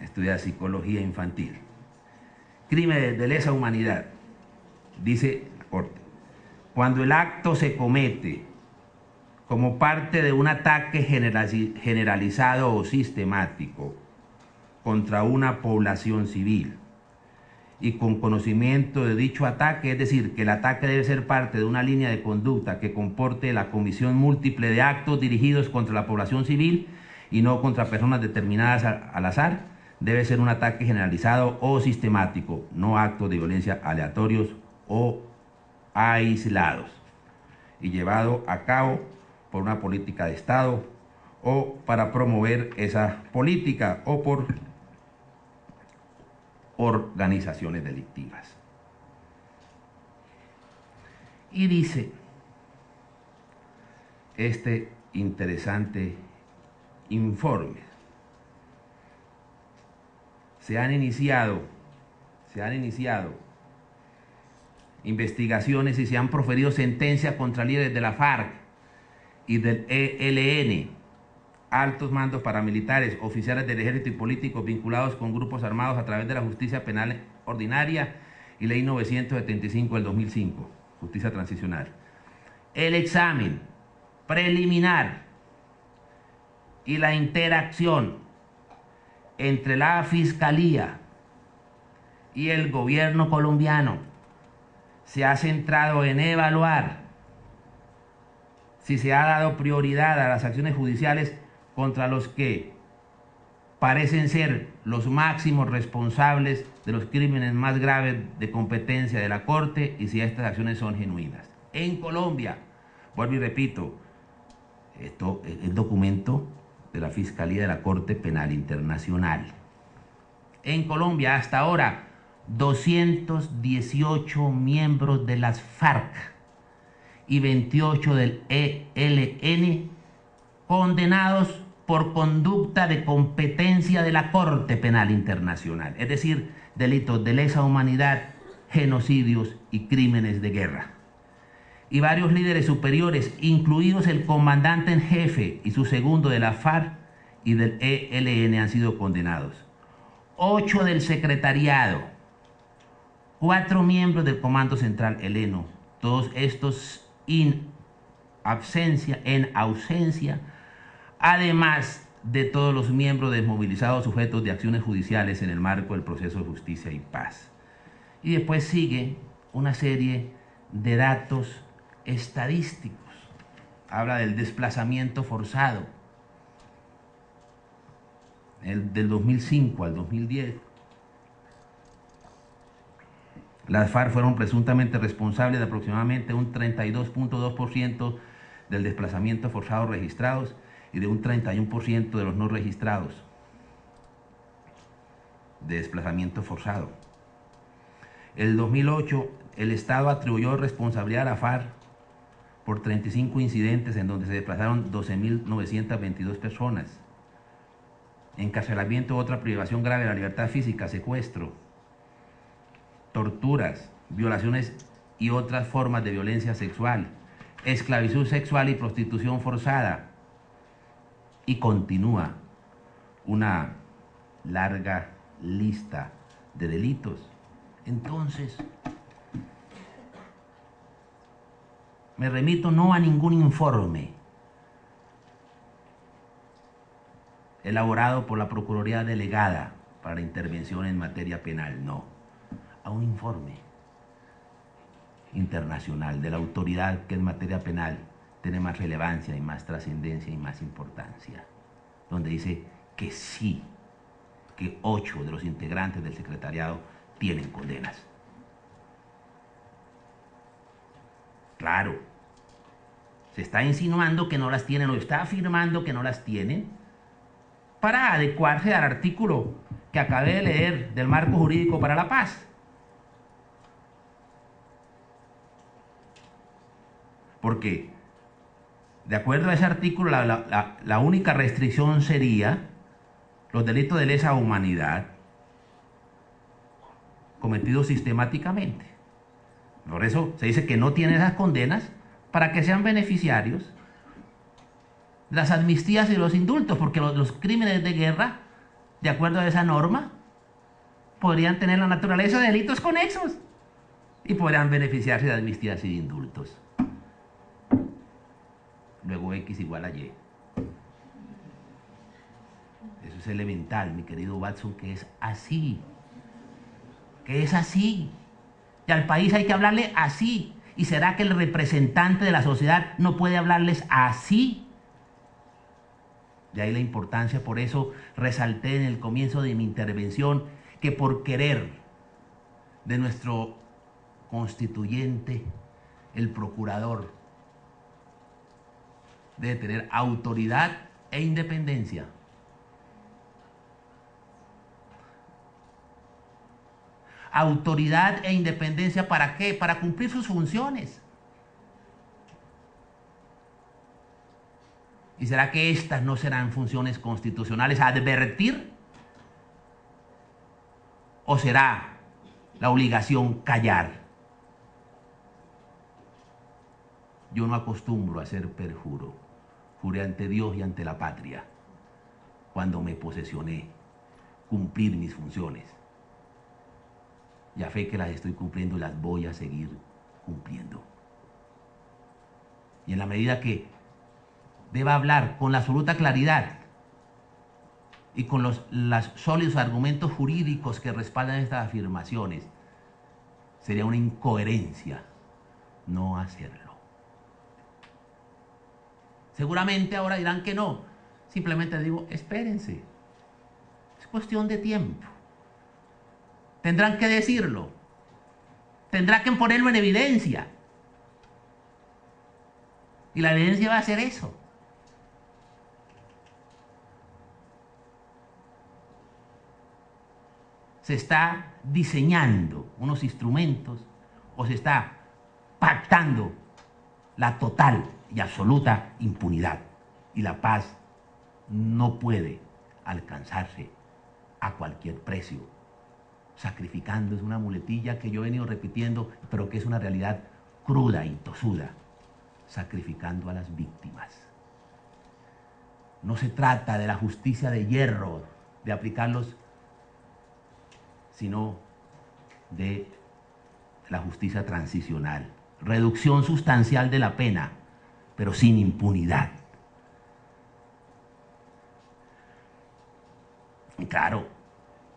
Estudia psicología infantil. Crímenes de lesa humanidad. Dice la Corte: cuando el acto se comete como parte de un ataque generalizado o sistemático contra una población civil y con conocimiento de dicho ataque, es decir, que el ataque debe ser parte de una línea de conducta que comporte la comisión múltiple de actos dirigidos contra la población civil y no contra personas determinadas al azar, debe ser un ataque generalizado o sistemático, no actos de violencia aleatorios o aislados, y llevado a cabo por una política de Estado o para promover esa política o por organizaciones delictivas. Y dice este interesante informe: se han iniciado investigaciones y se han proferido sentencias contra líderes de la FARC y del ELN, altos mandos paramilitares, oficiales del ejército y políticos vinculados con grupos armados a través de la justicia penal ordinaria y ley 975 del 2005, justicia transicional. El examen preliminar y la interacción entre la Fiscalía y el gobierno colombiano se ha centrado en evaluar si se ha dado prioridad a las acciones judiciales contra los que parecen ser los máximos responsables de los crímenes más graves de competencia de la Corte y si estas acciones son genuinas. En Colombia, vuelvo y repito, Esto es el documento de la Fiscalía de la Corte Penal Internacional. En Colombia, hasta ahora, 218 miembros de las FARC y 28 del ELN condenados por conducta de competencia de la Corte Penal Internacional, es decir, delitos de lesa humanidad, genocidios y crímenes de guerra. Y varios líderes superiores, incluidos el comandante en jefe y su segundo de la FARC y del ELN, han sido condenados. 8 del secretariado, 4 miembros del Comando Central ELN, todos estos en ausencia, además de todos los miembros desmovilizados sujetos de acciones judiciales en el marco del proceso de justicia y paz. Y después sigue una serie de datos estadísticos. Habla del desplazamiento forzado. Del 2005 al 2010. Las FARC fueron presuntamente responsables de aproximadamente un 32.2% del desplazamiento forzado registrados y de un 31% de los no registrados de desplazamiento forzado. El 2008, el Estado atribuyó responsabilidad a la FARC por 35 incidentes en donde se desplazaron 12.922 personas. Encarcelamiento u otra privación grave de la libertad física, secuestro, torturas, violaciones y otras formas de violencia sexual, esclavitud sexual y prostitución forzada. Y continúa una larga lista de delitos. Entonces, me remito no a ningún informe elaborado por la Procuraduría Delegada para intervención en materia penal, no, a un informe internacional de la autoridad que en materia penal tiene más relevancia y más trascendencia y más importancia, donde dice que sí, que 8 de los integrantes del secretariado tienen condenas. Claro, se está insinuando que no las tienen o está afirmando que no las tienen para adecuarse al artículo que acabé de leer del marco jurídico para la paz. Porque, de acuerdo a ese artículo, la única restricción sería los delitos de lesa humanidad cometidos sistemáticamente. Por eso se dice que no tienen esas condenas para que sean beneficiarios de las amnistías y los indultos, porque los crímenes de guerra, de acuerdo a esa norma, podrían tener la naturaleza de delitos conexos y podrán beneficiarse de amnistías y de indultos. Luego X igual a Y. Eso es elemental, mi querido Watson, que es así. Que es así. Y al país hay que hablarle así. ¿Y será que el representante de la sociedad no puede hablarles así? De ahí la importancia, por eso resalté en el comienzo de mi intervención que por querer de nuestro constituyente, el procurador debe tener autoridad e independencia. Autoridad e independencia, ¿para qué? Para cumplir sus funciones. ¿Y será que estas no serán funciones constitucionales? ¿Advertir? ¿O será la obligación callar? Yo no acostumbro a hacer perjuro. Juré ante Dios y ante la patria cuando me posesioné cumplir mis funciones. Y a fe que las estoy cumpliendo y las voy a seguir cumpliendo. Y en la medida que deba hablar con la absoluta claridad y con los sólidos argumentos jurídicos que respaldan estas afirmaciones, sería una incoherencia no hacerlo. Seguramente ahora dirán que no. Simplemente digo, espérense. Es cuestión de tiempo. Tendrán que decirlo. Tendrán que ponerlo en evidencia. Y la evidencia va a ser eso. se está diseñando unos instrumentos o se está pactando la total y absoluta impunidad. Y la paz no puede alcanzarse a cualquier precio, sacrificando. Es una muletilla que yo he venido repitiendo, pero que es una realidad cruda y tosuda, sacrificando a las víctimas. No se trata de la justicia de hierro, de aplicarlos, sino de la justicia transicional, reducción sustancial de la pena, pero sin impunidad. Y claro,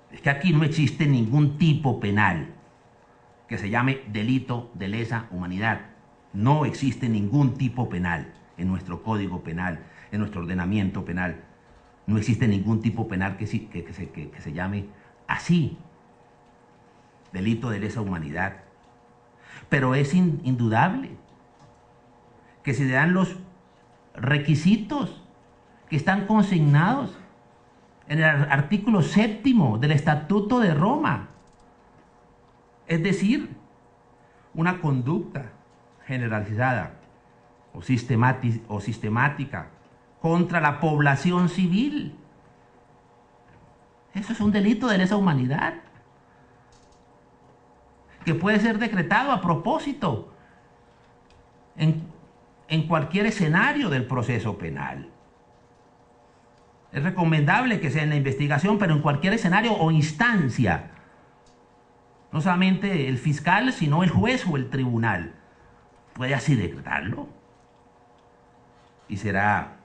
es que aquí no existe ningún tipo penal que se llame delito de lesa humanidad. No existe ningún tipo penal en nuestro código penal, en nuestro ordenamiento penal. No existe ningún tipo penal que se llame así, delito de lesa humanidad. Pero es indudable que se dan los requisitos que están consignados en el artículo 7º del Estatuto de Roma. Es decir, una conducta generalizada o sistemática contra la población civil. Eso es un delito de lesa humanidad que puede ser decretado a propósito en cualquier escenario del proceso penal. Es recomendable que sea en la investigación, pero en cualquier escenario o instancia. No solamente el fiscal, sino el juez o el tribunal puede así decretarlo. Y será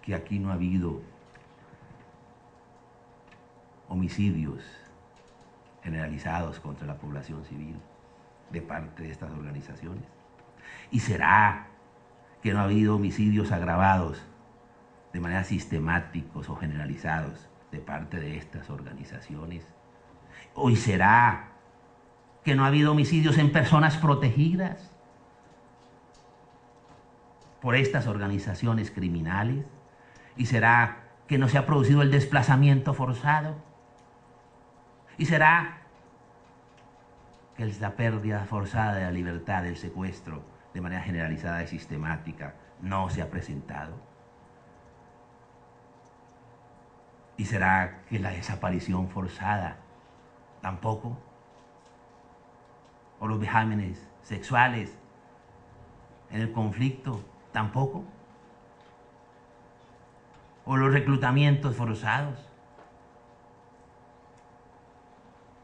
que aquí no ha habido homicidios generalizados contra la población civil de parte de estas organizaciones. Y será que no ha habido homicidios agravados de manera sistemáticos o generalizados de parte de estas organizaciones. ¿O será que no ha habido homicidios en personas protegidas por estas organizaciones criminales? ¿Y será que no se ha producido el desplazamiento forzado? ¿Y será que es la pérdida forzada de la libertad, el secuestro, de manera generalizada y sistemática, no se ha presentado? ¿Y será que la desaparición forzada tampoco? ¿O los vejámenes sexuales en el conflicto tampoco? ¿O los reclutamientos forzados?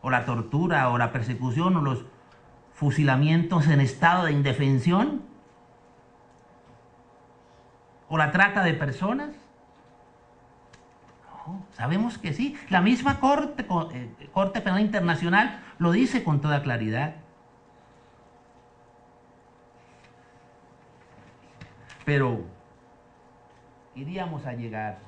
¿O la tortura, o la persecución, o los fusilamientos en estado de indefensión? ¿O la trata de personas? No, sabemos que sí. La misma Corte Penal Internacional lo dice con toda claridad. Pero iríamos a llegar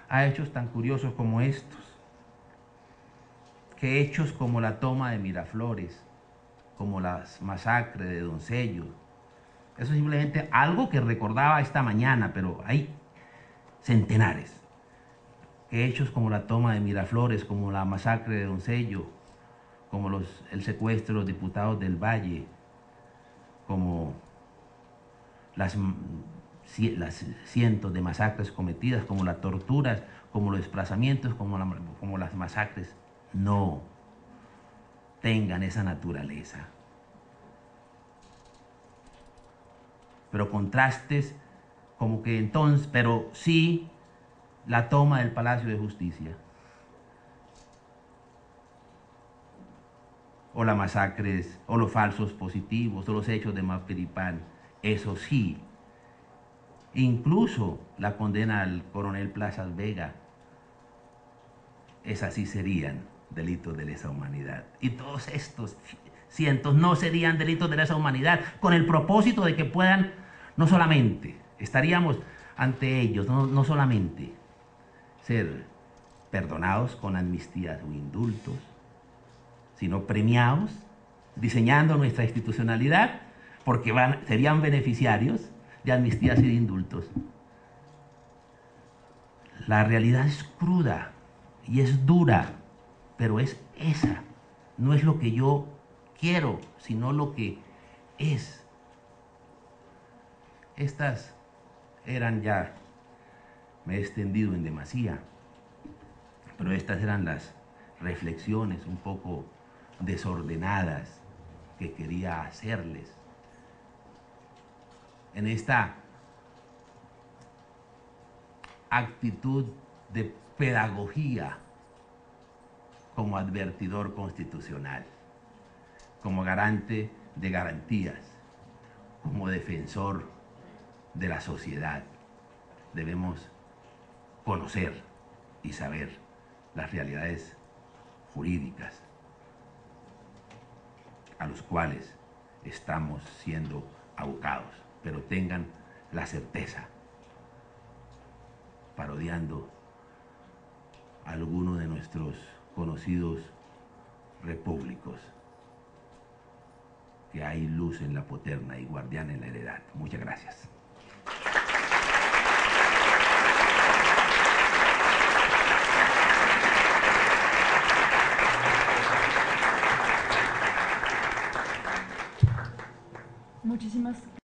a hechos tan curiosos como estos, que hechos como la toma de Miraflores, como las masacres de Doncello, eso es simplemente algo que recordaba esta mañana, pero hay centenares. Que hechos como la toma de Miraflores, como la masacre de Doncello, como el secuestro de los diputados del Valle, como las cientos de masacres cometidas, como las torturas, como los desplazamientos, como las masacres, no tengan esa naturaleza. Pero contrastes como que entonces, pero sí la toma del Palacio de Justicia, o las masacres, o los falsos positivos, o los hechos de Mapiripán, eso sí. Incluso la condena al coronel Plazas Vega, esas sí serían delitos de lesa humanidad. Y todos estos cientos no serían delitos de lesa humanidad, con el propósito de que puedan, no solamente, estaríamos ante ellos, no solamente ser perdonados con amnistías o indultos, sino premiados, diseñando nuestra institucionalidad porque serían beneficiarios de amnistías y de indultos. La realidad es cruda y es dura, pero es esa. No es lo que yo quiero, sino lo que es. Estas eran ya, me he extendido en demasía, pero estas eran las reflexiones un poco desordenadas que quería hacerles en esta actitud de pedagogía como advertidor constitucional, como garante de garantías, como defensor de la sociedad. Debemos conocer y saber las realidades jurídicas a los cuales estamos siendo abocados, pero tengan la certeza, parodiando a alguno de nuestros conocidos repúblicos, que hay luz en la poterna y guardián en la heredad. Muchas gracias.